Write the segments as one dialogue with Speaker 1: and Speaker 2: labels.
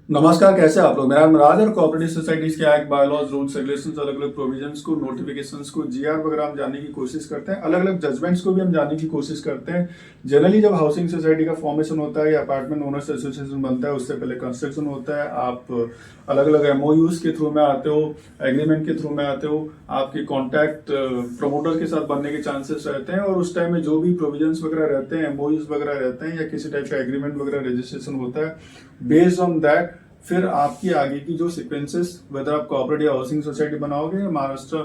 Speaker 1: नमस्कार, कैसे आप लोग। मेरा नाम राज और कोऑपरेटिव सोसाइटीज के एक्ट, बायलॉज, रूल्स, रेगुलेशंस, अलग अलग प्रोविजंस को, नोटिफिकेशंस को, जीआर वगैरह हम जानने की कोशिश करते हैं। अलग अलग जजमेंट्स को भी हम जानने की कोशिश करते हैं। जनरली जब हाउसिंग सोसाइटी का फॉर्मेशन होता है या अपार्टमेंट ओनर्स एसोसिएशन बनता है, उससे पहले कंस्ट्रक्शन होता है। आप अलग अलग एमओयूज के थ्रू में आते हो, एग्रीमेंट के थ्रू में आते हो, आपके कॉन्टैक्ट प्रमोटर के साथ बनने के चांसेस रहते हैं। और उस टाइम में जो भी प्रोविजंस वगैरह रहते हैं, एमओयूज वगैरह रहते हैं, या किसी टाइप का एग्रीमेंट वगैरह रजिस्ट्रेशन होता है, बेस्ड ऑन दैट फिर आपकी आगे की जो सीक्वेंसेस, वेदर आप कोऑपरेटिव हाउसिंग सोसाइटी बनाओगे या महाराष्ट्र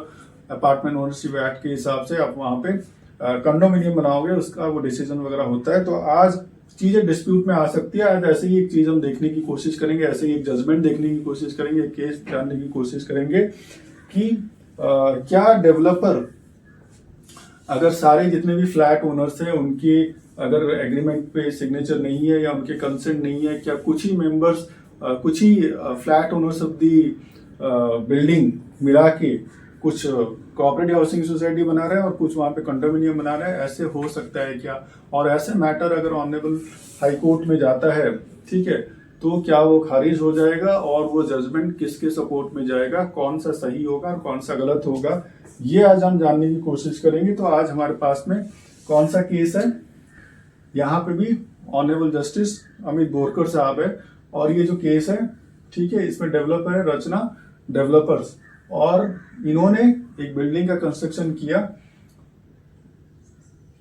Speaker 1: अपार्टमेंट ओनरशिप एक्ट के हिसाब से आप वहां पे कंडोमिनियम बनाओगे, उसका वो डिसीजन वगैरह होता है। तो आज चीजें डिस्प्यूट में आ सकती है। आज ऐसे ही एक चीज हम देखने की कोशिश करेंगे, ऐसे ही एक जजमेंट देखने की कोशिश करेंगे, एक केस जानने की कोशिश करेंगे कि क्या डेवलपर अगर सारे जितने भी फ्लैट ओनर्स हैं उनके अगर एग्रीमेंट पे सिग्नेचर नहीं है या उनके कंसेंट नहीं है, क्या कुछ ही मेंबर्स, कुछ ही flat owners of the building मिला के कुछ कोऑपरेटिव हाउसिंग सोसाइटी बना रहे हैं और कुछ वहां पे कंडोमिनियम बना रहे हैं, ऐसे हो सकता है क्या? और ऐसे मैटर अगर ऑनरेबल हाई कोर्ट में जाता है, ठीक है, तो क्या वो खारिज हो जाएगा और वो जजमेंट किसके सपोर्ट में जाएगा, कौन सा सही होगा और कौन सा गलत होगा, ये आज हम जानने की कोशिश करेंगे। तो आज हमारे पास में कौन सा केस है, यहाँ पे भी ऑनरेबल जस्टिस अमित बोरकर साहब है और ये जो केस है, ठीक है, इसमें डेवलपर है रचना डेवलपर्स और इन्होंने एक बिल्डिंग का कंस्ट्रक्शन किया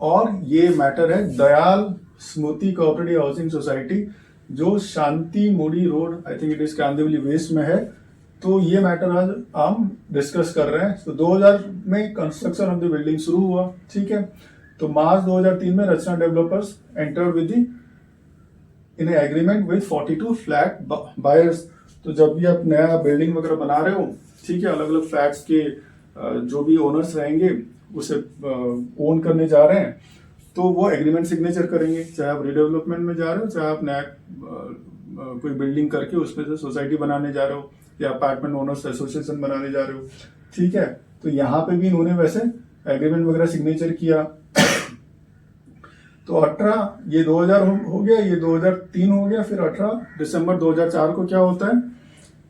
Speaker 1: और ये मैटर है Dayal Smriti cooperative housing society जो Shanti Modi road, I think it is Kandivali west में है। तो ये मैटर आज हम डिस्कस कर रहे हैं। तो 2000 में कंस्ट्रक्शन ऑफ द बिल्डिंग शुरू हुआ, ठीक है। तो मार्च 2003 में Rachna developers entered with in agreement with 42 flat buyers. तो जब भी आप नया बिल्डिंग वगैरह बना रहे हो, ठीक है, अलग अलग फ्लैट्स के जो भी ओनर्स रहेंगे उसे ओन करने जा रहे हैं, तो वो एग्रीमेंट सिग्नेचर करेंगे। चाहे आप रिडेवलपमेंट में जा रहे हो, चाहे आप नया कोई बिल्डिंग करके उसमें से सोसाइटी बनाने जा रहे हो या अपार्टमेंट ओनर्स एसोसिएशन बनाने जा रहे हो, ठीक है। तो यहाँ पे भी इन्होंने वैसे एग्रीमेंट वगैरह सिग्नेचर किया। तो 18 ये 2000 हो गया, ये 2003 हो गया। फिर 18 दिसंबर 2004 को क्या होता है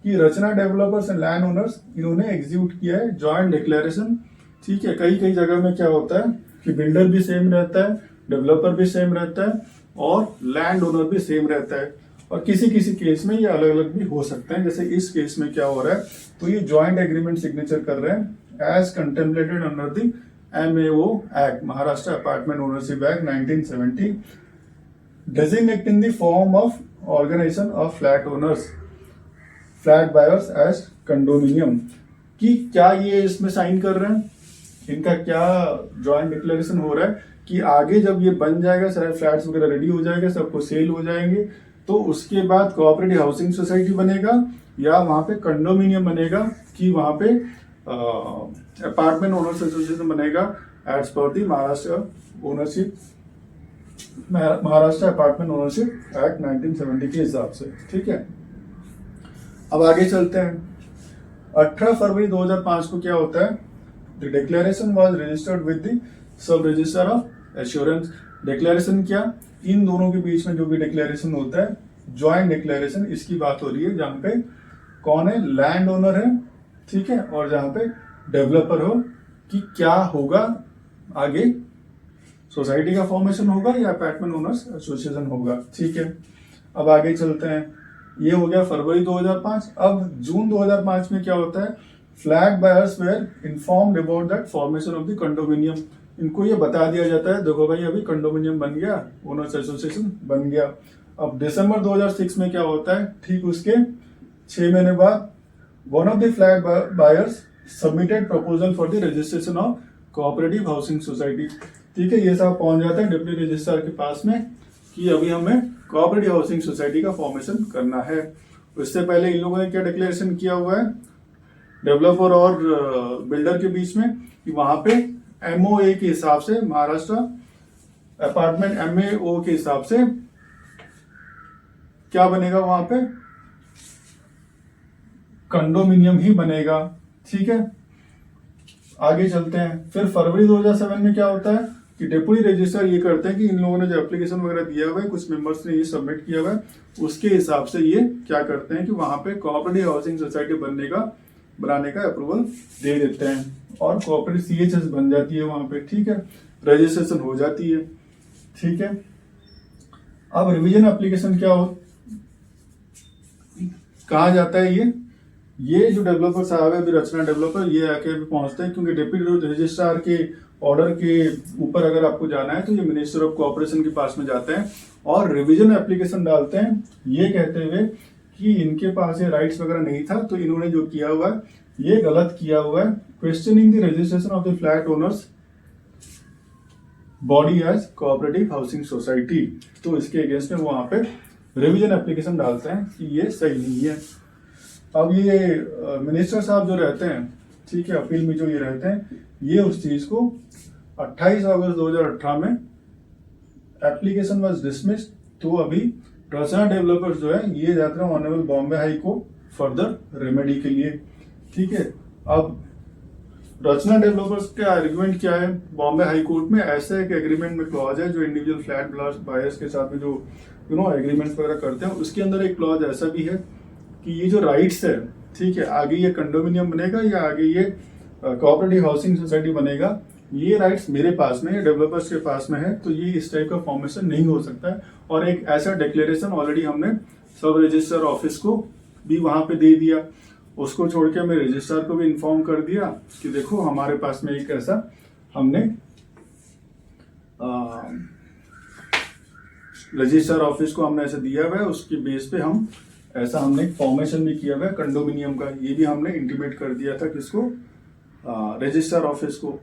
Speaker 1: कि रचना डेवलपर्स एंड लैंड ओनर्स इन्होंने एग्जीक्यूट किया है जॉइंट डिक्लेरेशन, ठीक है। कई कई जगह में क्या होता है कि बिल्डर भी सेम रहता है, डेवलपर भी सेम रहता है और लैंड ओनर भी सेम रहता है, और किसी किसी केस में ये अलग अलग भी हो सकते हैं। जैसे इस केस में क्या हो रहा है, तो ये जॉइंट एग्रीमेंट सिग्नेचर कर रहे हैं as contemplated under the MAO act, Maharashtra apartment ownership act 1970, designate in the form of organisation of flat owners, flat buyers as condominium. कि क्या ये इसमें साइन कर रहे हैं, इनका क्या जॉइंट डिक्लेरेशन हो रहा है कि आगे जब ये बन जाएगा, सारे फ्लैट्स वगैरह रेडी हो जाएगा, सबको सेल हो जाएंगे, तो उसके बाद कोऑपरेटिव हाउसिंग सोसाइटी बनेगा या वहां पे कंडोमिनियम बनेगा, कि वहां पे अपार्टमेंट ओनर्स एसोसिएशन बनेगा as per the Maharashtra ownership, Maharashtra apartment ownership act 1970 के हिसाब से, ठीक है। अब आगे चलते हैं। 18 फरवरी 2005 को क्या होता है, the declaration was registered with the sub register of assurance. Declaration क्या, इन दोनों के बीच में जो भी डिक्लेरेशन होता है, ज्वाइंट डिक्लेरेशन, इसकी बात हो रही है जहां पे कौन है, लैंड ओनर है, ठीक है, और जहां पे डेवलपर हो, कि क्या होगा आगे, सोसाइटी का फॉर्मेशन होगा या अपार्टमेंट ओनर्स एसोसिएशन होगा, ठीक है। अब आगे चलते हैं। ये हो गया फरवरी 2005। अब जून 2005 में क्या होता है, flat buyers were informed about that formation of the condominium. इनको ये बता दिया जाता है, देखो भाई अभी कंडोमिनियम बन गया, ओनर्स एसोसिएशन बन गया। अब दिसंबर 2006 में क्या होता है, ठीक उसके 6 महीने बाद one of the flat buyers submitted proposal for the registration of cooperative housing society, ठीक है। ये सब पहुंच जाता है डिप्टी रजिस्ट्रार के पास में कि अभी हमें कोऑपरेटिव हाउसिंग सोसाइटी का फॉर्मेशन करना है। इससे पहले इन लोगों ने क्या डिक्लेरेशन किया हुआ है डेवलपर और बिल्डर के बीच में, कि वहां पे MOA के हिसाब से, महाराष्ट्र अपार्टमेंट MAO के हिसाब से क्या बनेगा, वहां पे कंडोमिनियम ही बनेगा, ठीक है। आगे चलते हैं। फिर फरवरी 2007 में क्या होता है कि कि डेप्यूटी रजिस्ट्रार ये करते हैं कि इन लोगों ने जो एप्लीकेशन वगैरह दिया हुआ है, कुछ मेंबर्स ने ये सबमिट किया हुआ है, उसके हिसाब से ये क्या करते हैं कि वहां पे कोऑपरेटिव हाउसिंग सोसाइटी बनाने का अप्रूवल दे देते हैं और कोऑपरेटिव सीएचएस बन जाती है वहां पे। ठीक है, रजिस्ट्रेशन हो जाती है। ठीक है, अब रिवीजन एप्लीकेशन क्या हो कहा जाता है, ये जो डेवलपर साहब है, अभी रचना डेवलपर, ये आके अभी पहुंचते हैं, क्योंकि डिप्टी रजिस्ट्रार के ऑर्डर के ऊपर अगर आपको जाना है तो ये मिनिस्टर ऑफ कोऑपरेशन के पास में जाते हैं और रिवीजन एप्लीकेशन डालते हैं, ये कहते हुए कि इनके पास ये राइट्स वगैरह नहीं था, तो इन्होंने जो किया हुआ है ये गलत किया हुआ है। Questioning the registration of the flat owners body as cooperative housing society, तो इसके अगेंस्ट में वहां पे रिवीजन एप्लीकेशन डालते हैं कि ये सही नहीं है। अब ये मिनिस्टर साहब जो रहते हैं, ठीक है, अपील में जो ये रहते हैं, ये उस चीज को 28 अगस्त 2018 में एप्लीकेशन वाज डिसमिस्ड, तो अभी रचना डेवलपर्स जो है ये जाते हैं honourable Bombay high court further remedy के लिए। ठीक है, अब रचना डेवलपर्स का आर्गुमेंट क्या है बॉम्बे हाई कोर्ट में, ऐसा एक एग्रीमेंट में क्लॉज है जो इंडिविजुअल फ्लैट बायर्स के साथ में जो एग्रीमेंट्स वगैरह करते हैं, उसके अंदर एक क्लॉज ऐसा भी है कि ये जो राइट्स है, ठीक है, आगे ये कंडोमिनियम बनेगा या आगे ये कोऑपरेटिव हाउसिंग सोसाइटी बनेगा, ये राइट्स मेरे पास में, डेवलपर्स के पास में है, तो ये इस टाइप का फॉर्मेशन नहीं हो सकता है। और एक ऐसा डिक्लेरेशन ऑलरेडी हमने सब रजिस्ट्रार ऑफिस को भी वहां पे दे दिया, उसको छोड़ के हमें रजिस्ट्रार को भी इन्फॉर्म कर दिया कि देखो हमारे पास में एक ऐसा हमने रजिस्ट्रार ऑफिस को हमने ऐसा दिया हुआ है, उसके बेस पे हम ऐसा हमने फॉर्मेशन भी किया हुआ है कंडोमिनियम का, ये भी हमने इंटीमेट कर दिया था किसको, रजिस्ट्रार ऑफिस को।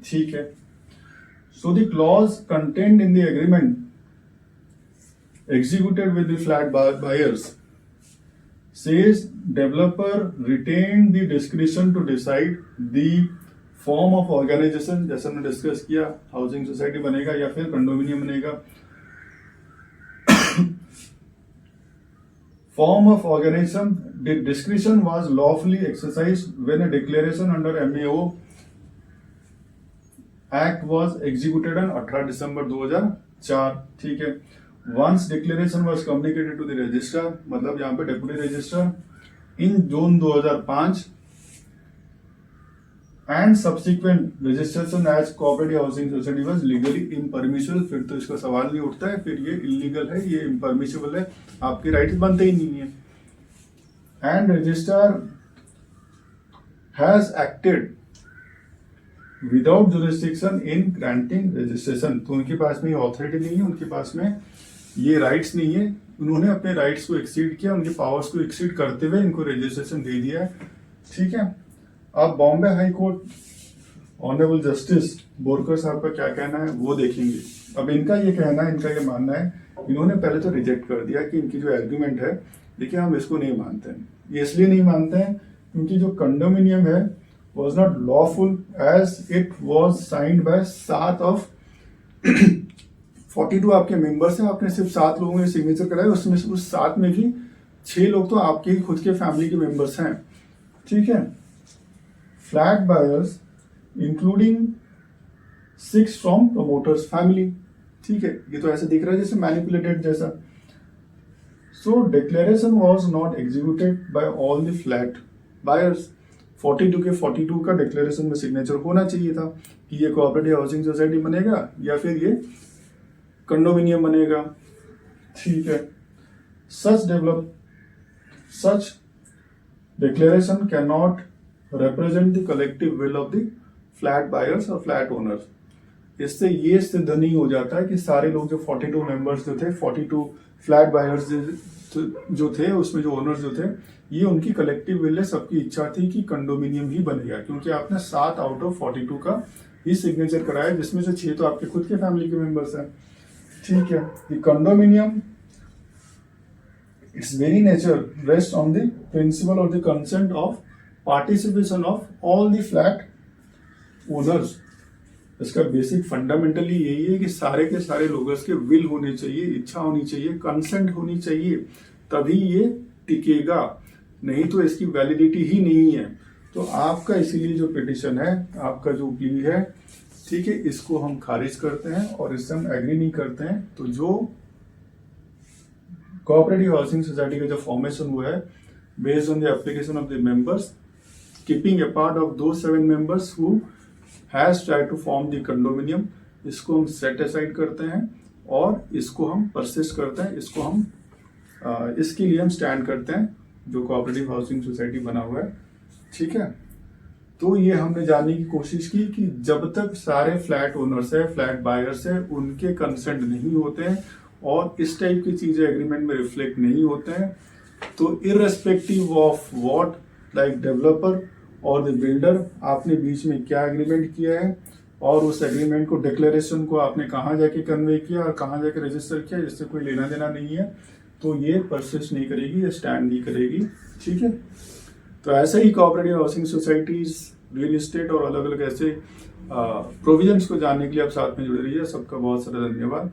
Speaker 1: ठीक है, so the clause content in the agreement executed with the flat buyers says developer retained the discretion to decide the form of organization, जैसा हमने डिस्कस किया, हाउसिंग सोसाइटी बनेगा या फिर कंडोमिनियम बनेगा। Form of organization, the discretion was lawfully exercised when a declaration under MAO Act was executed on 18 December 2004। ठीक है, once declaration was communicated to the registrar, मतलब यहाँ पे deputy registrar in June 2005 and subsequent registration as cooperative housing society was legally impermissible। फिर तो इसका सवाल नहीं उठता है, फिर ये इलीगल है, ये impermissible है, आपके राइट्स बनते ही नहीं है। And registrar has acted without jurisdiction in granting registration, तो उनके पास में ये ऑथोरिटी नहीं है, उनके पास में ये राइट्स नहीं है, उन्होंने अपने राइट्स को एक्सीड किया, उनके पावर्स को एक्सीड करते हुए इनको रजिस्ट्रेशन दे दिया है। ठीक है, अब Bombay high court honourable justice Borkar साहब का क्या कहना है वो देखेंगे। अब इनका ये कहना है, इनका ये मानना है, इन्होंने पहले तो रिजेक्ट कर दिया कि इनकी जो आर्ग्यूमेंट है, देखिए हम इसको नहीं मानते हैं। ये इसलिए नहीं मानते हैं क्योंकि जो कंडोमिनियम है was not lawful as it was signed by 7 of 42 आपके मेंबर्स हैं, आपने सिर्फ 7 लोगों ने सिग्नेचर कराया, उसमें से उस 7 में भी 6 लोग तो आपके ही खुद के फैमिली के मेंबर्स हैं। ठीक है, flat buyers including 6 from promoters family. ठीक है, ये तो ऐसे दिख रहा है जैसे मैनिपुलेटेड जैसा। So declaration was not executed by all the flat buyers. 42 के 42 का डिक्लेरेशन में सिग्नेचर होना चाहिए था कि ये कोऑपरेटिव हाउसिंग सोसाइटी बनेगा या फिर ये कंडोमिनियम बनेगा। ठीक है, सच declaration can not represent the collective will of the flat buyers और फ्लैट ओनर्स। इससे ये सिद्ध नहीं हो जाता है कि सारे लोग जो 42 मेंबर्स जो थे, 42 फ्लैट बायर्स जो थे, उसमें जो ओनर्स जो थे, ये उनकी कलेक्टिव विल है, सबकी इच्छा थी कि कंडोमिनियम ही बनेगा, क्योंकि आपने 7 आउट ऑफ 42 का ही सिग्नेचर कराया, जिसमें से 6 तो आपके खुद के फैमिली के मेंबर्स हैं। ठीक है, the condominium it's very nature rest on the principle of the consent of participation of all the flat owners. इसका बेसिक फंडामेंटली यही है कि सारे के सारे लोगों के विल होने चाहिए, इच्छा होनी चाहिए, कंसेंट होनी चाहिए, तभी ये टिकेगा, नहीं तो इसकी वैलिडिटी ही नहीं है। तो आपका इसीलिए जो पिटिशन है, आपका जो प्ली है, ठीक है, इसको हम खारिज करते हैं और इससे हम एग्री नहीं करते हैं। तो जो कोऑपरेटिव हाउसिंग सोसाइटी का जो फॉर्मेशन हुआ है based on the application of the members keeping a part of two 7 members who has try to form the condominium, इसको हम सेट असाइड करते हैं और इसको हम परसिस्ट करते हैं, इसको हम इसके लिए हम स्टैंड करते हैं जो कोऑपरेटिव हाउसिंग सोसाइटी बना हुआ है। ठीक है, तो ये हमने जानने की कोशिश की कि जब तक सारे फ्लैट ओनर्स है, फ्लैट बायर्स है, उनके कंसेंट नहीं होते हैं और इस टाइप की चीजें एग्रीमेंट में रिफ्लेक्ट नहीं होते हैं, तो irrespective of what like developer और द बिल्डर आपने बीच में क्या एग्रीमेंट किया है और उस एग्रीमेंट को डिक्लेरेशन को आपने कहाँ जाके कन्वे किया और कहाँ जाके रजिस्टर किया, इससे कोई लेना देना नहीं है, तो ये परसिस्ट नहीं करेगी, ये स्टैंड नहीं करेगी। ठीक है, तो ऐसे ही cooperative housing societies, real estate और अलग अलग ऐसे प्रोविजंस को जानने के लिए आप साथ में जुड़े रहिए। सबका बहुत सारा धन्यवाद।